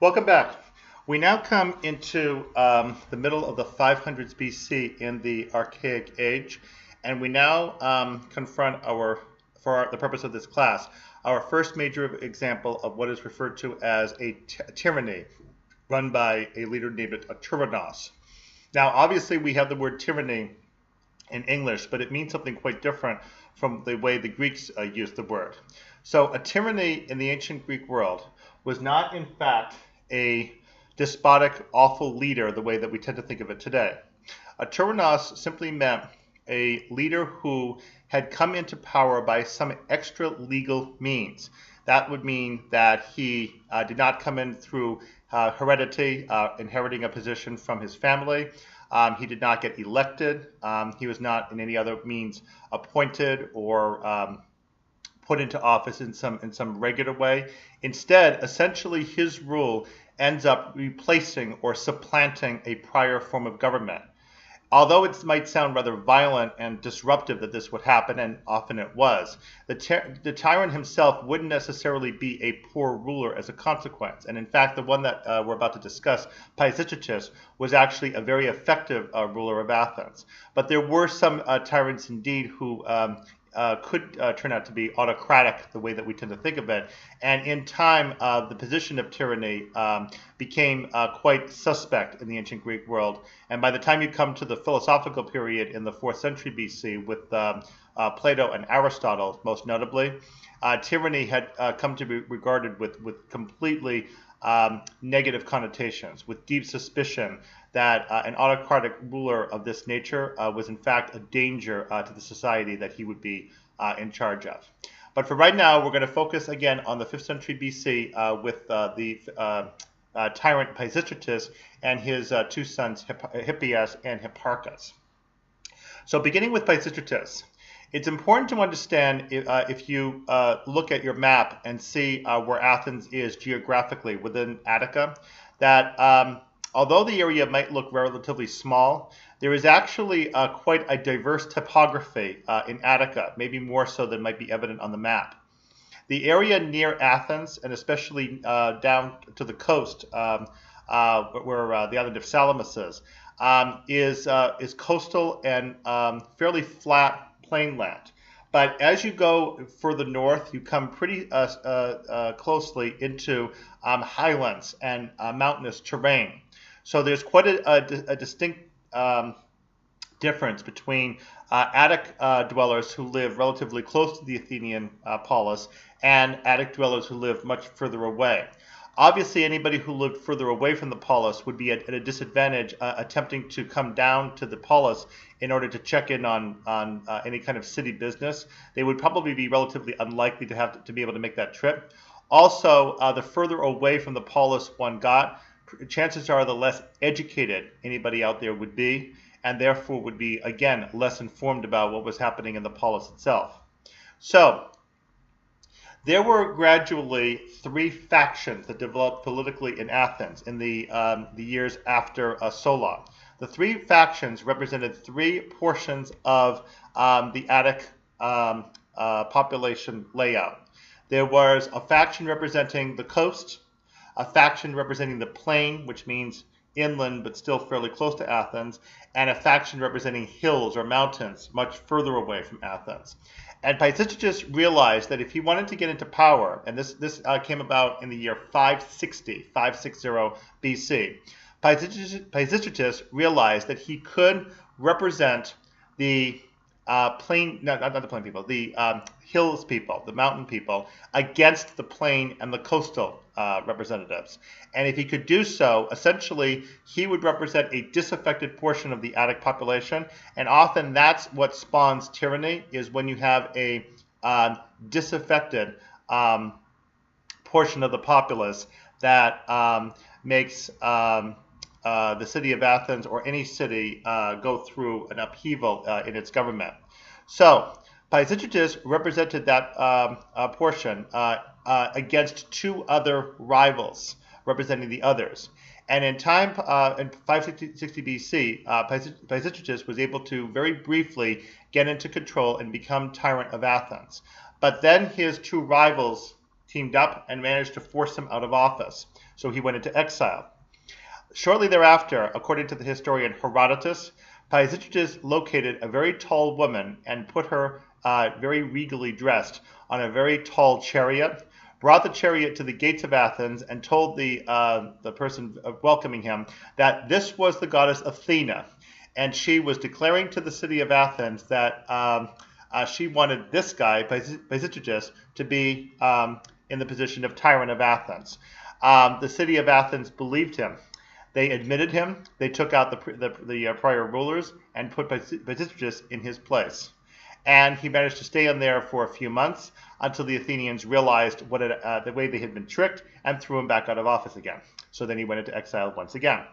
Welcome back. We now come into the middle of the 500s BC in the Archaic Age, and we now confront the purpose of this class, our first major example of what is referred to as a tyranny run by a leader named Tyrannos. Now, obviously, we have the word tyranny in English, but it means something quite different from the way the Greeks used the word. So a tyranny in the ancient Greek world was not, in fact, a despotic, awful leader the way that we tend to think of it today. A tyrannos simply meant a leader who had come into power by some extra legal means. That would mean that he did not come in through heredity, inheriting a position from his family. He did not get elected. He was not in any other means appointed or put into office in some regular way. Instead, essentially, his rule ends up replacing or supplanting a prior form of government. Although it might sound rather violent and disruptive that this would happen, and often it was, the tyrant himself wouldn't necessarily be a poor ruler as a consequence. And in fact, the one that we're about to discuss, Pisistratus, was actually a very effective ruler of Athens. But there were some tyrants indeed who could turn out to be autocratic the way that we tend to think of it. And in time, the position of tyranny became quite suspect in the ancient Greek world. And by the time you come to the philosophical period in the 4th century BC with Plato and Aristotle, most notably, tyranny had come to be regarded with completely negative connotations, with deep suspicion that an autocratic ruler of this nature was in fact a danger to the society that he would be in charge of. But for right now, we're going to focus again on the 5th century BC with the tyrant Pisistratus and his two sons Hippias and Hipparchus. So beginning with Pisistratus, it's important to understand if you look at your map and see where Athens is geographically within Attica, that although the area might look relatively small, there is actually quite a diverse topography in Attica, maybe more so than might be evident on the map. The area near Athens, and especially down to the coast where the island of Salamis is coastal and fairly flat plain land. But as you go further north, you come pretty closely into highlands and mountainous terrain. So there's quite a distinct difference between Attic dwellers who live relatively close to the Athenian polis and Attic dwellers who live much further away. Obviously, anybody who lived further away from the polis would be at a disadvantage attempting to come down to the polis in order to check in on any kind of city business. They would probably be relatively unlikely to be able to make that trip. Also, the further away from the polis one got, chances are the less educated anybody out there would be, and therefore would be, again, less informed about what was happening in the polis itself. So there were gradually three factions that developed politically in Athens in the years after Solon. The three factions represented three portions of the Attic population layout. There was a faction representing the coast, a faction representing the plain, which means inland but still fairly close to Athens, and a faction representing hills or mountains much further away from Athens. And Pisistratus realized that if he wanted to get into power, and this came about in the year 560 BC, Pisistratus realized that he could represent the not the plain people, the hills people, the mountain people, against the plain and the coastal representatives. And if he could do so, essentially, he would represent a disaffected portion of the Attic population. And often that's what spawns tyranny, is when you have a disaffected portion of the populace that makes the city of Athens or any city go through an upheaval in its government. So Pisistratus represented that portion against two other rivals representing the others. And in time, in 560 BC, Pisistratus was able to very briefly get into control and become tyrant of Athens. But then his two rivals teamed up and managed to force him out of office. So he went into exile. Shortly thereafter, according to the historian Herodotus, Pisistratus located a very tall woman and put her very regally dressed on a very tall chariot, brought the chariot to the gates of Athens, and told the person welcoming him that this was the goddess Athena, and she was declaring to the city of Athens that she wanted this guy, Pisistratus, to be in the position of tyrant of Athens. The city of Athens believed him. They admitted him. They took out the prior rulers and put Pisistratus in his place. And he managed to stay in there for a few months until the Athenians realized the way they had been tricked and threw him back out of office again. So then he went into exile once again.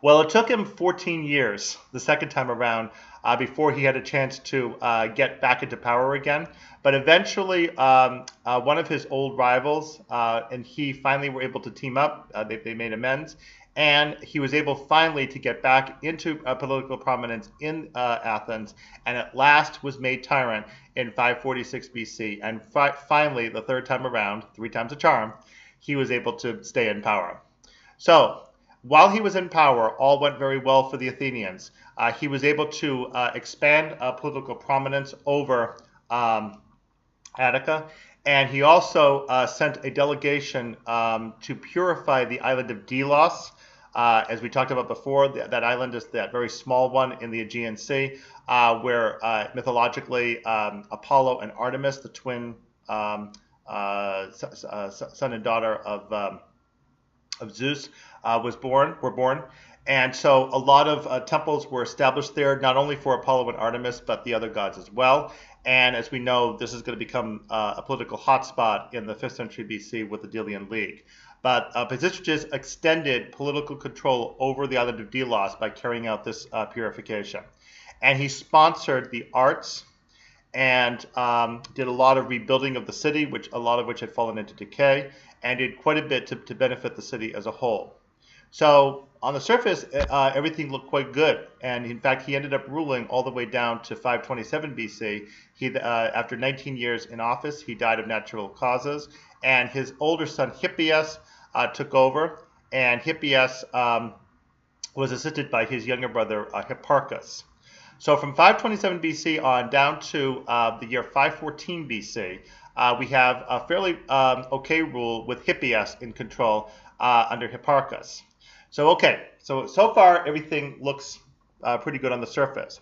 Well, it took him 14 years, the second time around, before he had a chance to get back into power again. But eventually, one of his old rivals and he finally were able to team up. They made amends. And he was able finally to get back into political prominence in Athens, and at last was made tyrant in 546 BC. And finally, the third time around, 3 times a charm, he was able to stay in power. So while he was in power, all went very well for the Athenians. He was able to expand political prominence over Attica, and he also sent a delegation to purify the island of Delos. As we talked about before, that island is that very small one in the Aegean Sea, where mythologically Apollo and Artemis, the twin son and daughter of Zeus, were born. And so a lot of temples were established there, not only for Apollo and Artemis, but the other gods as well. And as we know, this is going to become a political hotspot in the 5th century BC with the Delian League. But Pisistratus extended political control over the island of Delos by carrying out this purification. And he sponsored the arts and did a lot of rebuilding of the city, a lot of which had fallen into decay, and did quite a bit to benefit the city as a whole. So on the surface, everything looked quite good. And in fact, he ended up ruling all the way down to 527 BC. After 19 years in office, he died of natural causes. And his older son, Hippias, took over. And Hippias was assisted by his younger brother, Hipparchus. So from 527 BC on down to the year 514 BC, we have a fairly okay rule with Hippias in control under Hipparchus. So far everything looks pretty good on the surface.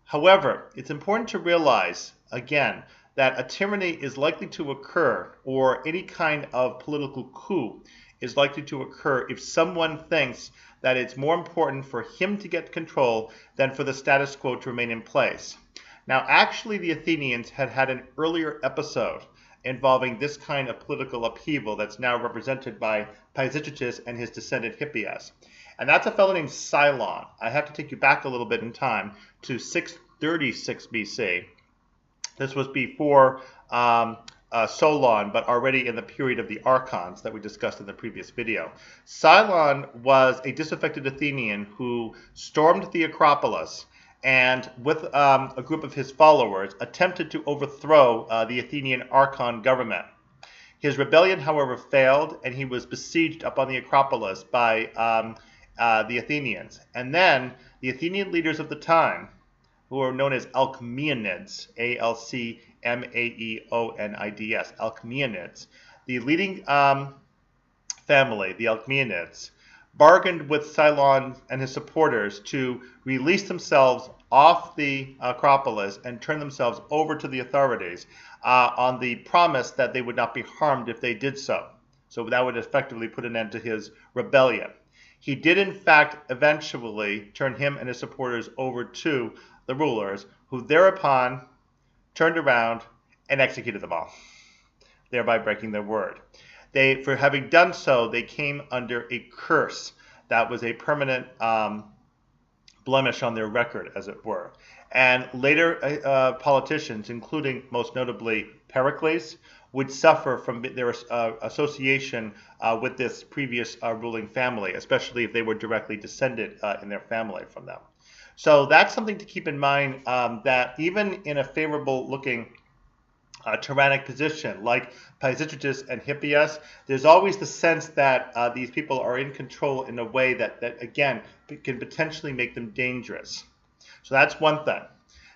However, it's important to realize, again, that a tyranny is likely to occur, or any kind of political coup is likely to occur if someone thinks that it's more important for him to get control than for the status quo to remain in place. Now, actually, the Athenians had an earlier episode involving this kind of political upheaval that's now represented by Pisistratus and his descendant Hippias. And that's a fellow named Cylon. I have to take you back a little bit in time to 636 BC. This was before Solon, but already in the period of the Archons that we discussed in the previous video. Cylon was a disaffected Athenian who stormed the Acropolis and with a group of his followers attempted to overthrow the Athenian Archon government. His rebellion, however, failed, and he was besieged up on the Acropolis by the Athenians. And then the Athenian leaders of the time, who are known as Alcmaeonids, Alcmaeonids, Alcmaeonids, the leading family, the Alcmaeonids, bargained with Cylon and his supporters to release themselves off the Acropolis and turn themselves over to the authorities on the promise that they would not be harmed if they did so. So that would effectively put an end to his rebellion. He did, in fact, eventually turn him and his supporters over to the rulers, who thereupon turned around and executed them all, thereby breaking their word. For having done so, they came under a curse that was a permanent blemish on their record, as it were. And later politicians, including most notably Pericles, would suffer from their association with this previous ruling family, especially if they were directly descended in their family from them. So that's something to keep in mind, that even in a favorable looking tyrannic position, like Pisistratus and Hippias. There's always the sense that these people are in control in a way that again, can potentially make them dangerous. So that's one thing.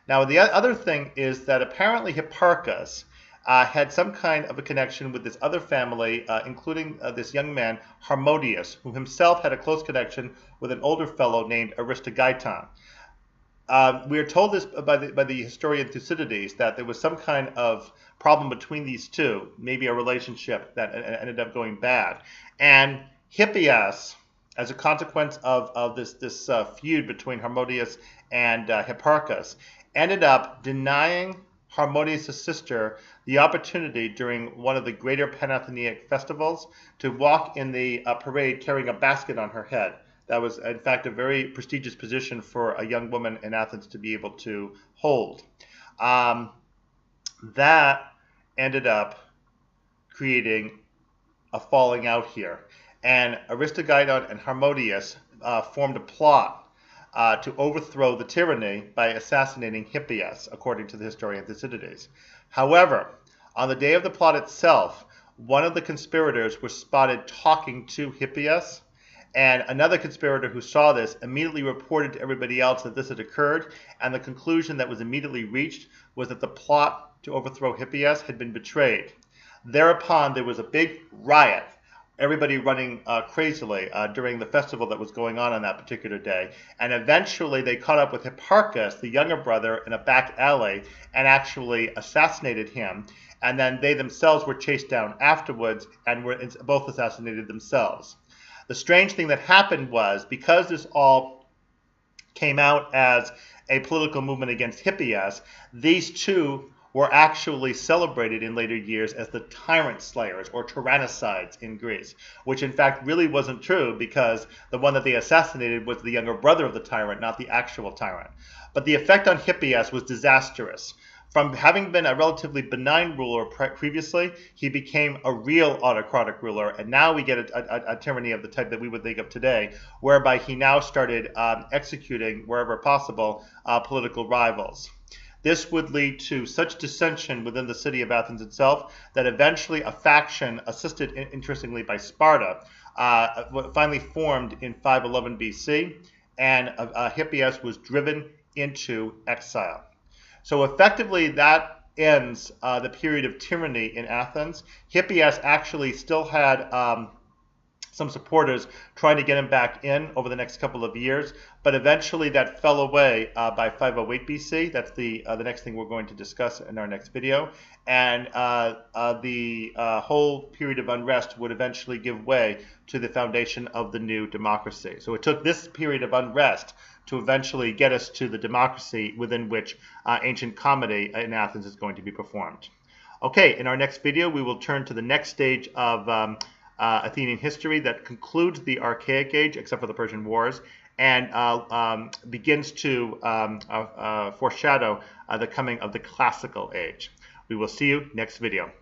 Now, the other thing is that apparently Hipparchus had some kind of a connection with this other family, including this young man, Harmodius, who himself had a close connection with an older fellow named Aristogeiton. We are told this by the historian Thucydides, that there was some kind of problem between these two, maybe a relationship that ended up going bad. And Hippias, as a consequence of this feud between Harmodius and Hipparchus, ended up denying Harmodius' sister the opportunity during one of the greater Pan-Athenian festivals to walk in the parade carrying a basket on her head. That was, in fact, a very prestigious position for a young woman in Athens to be able to hold. That ended up creating a falling out here. And Aristogeiton and Harmodius formed a plot to overthrow the tyranny by assassinating Hippias, according to the historian Thucydides. However, on the day of the plot itself, one of the conspirators was spotted talking to Hippias, and another conspirator who saw this immediately reported to everybody else that this had occurred, and the conclusion that was immediately reached was that the plot to overthrow Hippias had been betrayed. Thereupon, there was a big riot, everybody running crazily during the festival that was going on that particular day. And eventually, they caught up with Hipparchus, the younger brother, in a back alley and actually assassinated him. And then they themselves were chased down afterwards and were both assassinated themselves. The strange thing that happened was, because this all came out as a political movement against Hippias, these two were actually celebrated in later years as the tyrant slayers or tyrannicides in Greece, which in fact really wasn't true, because the one that they assassinated was the younger brother of the tyrant, not the actual tyrant. But the effect on Hippias was disastrous. From having been a relatively benign ruler previously, he became a real autocratic ruler, and now we get a tyranny of the type that we would think of today, whereby he now started executing, wherever possible, political rivals. This would lead to such dissension within the city of Athens itself that eventually a faction, assisted interestingly by Sparta, finally formed in 511 BC, and Hippias was driven into exile. So effectively, that ends the period of tyranny in Athens. Hippias actually still had some supporters trying to get him back in over the next couple of years, but eventually that fell away by 508 BC. That's the next thing we're going to discuss in our next video. And the whole period of unrest would eventually give way to the foundation of the new democracy. So it took this period of unrest to eventually get us to the democracy within which ancient comedy in Athens is going to be performed. Okay, in our next video, we will turn to the next stage of Athenian history that concludes the Archaic Age, except for the Persian Wars, and begins to foreshadow the coming of the Classical Age. We will see you next video.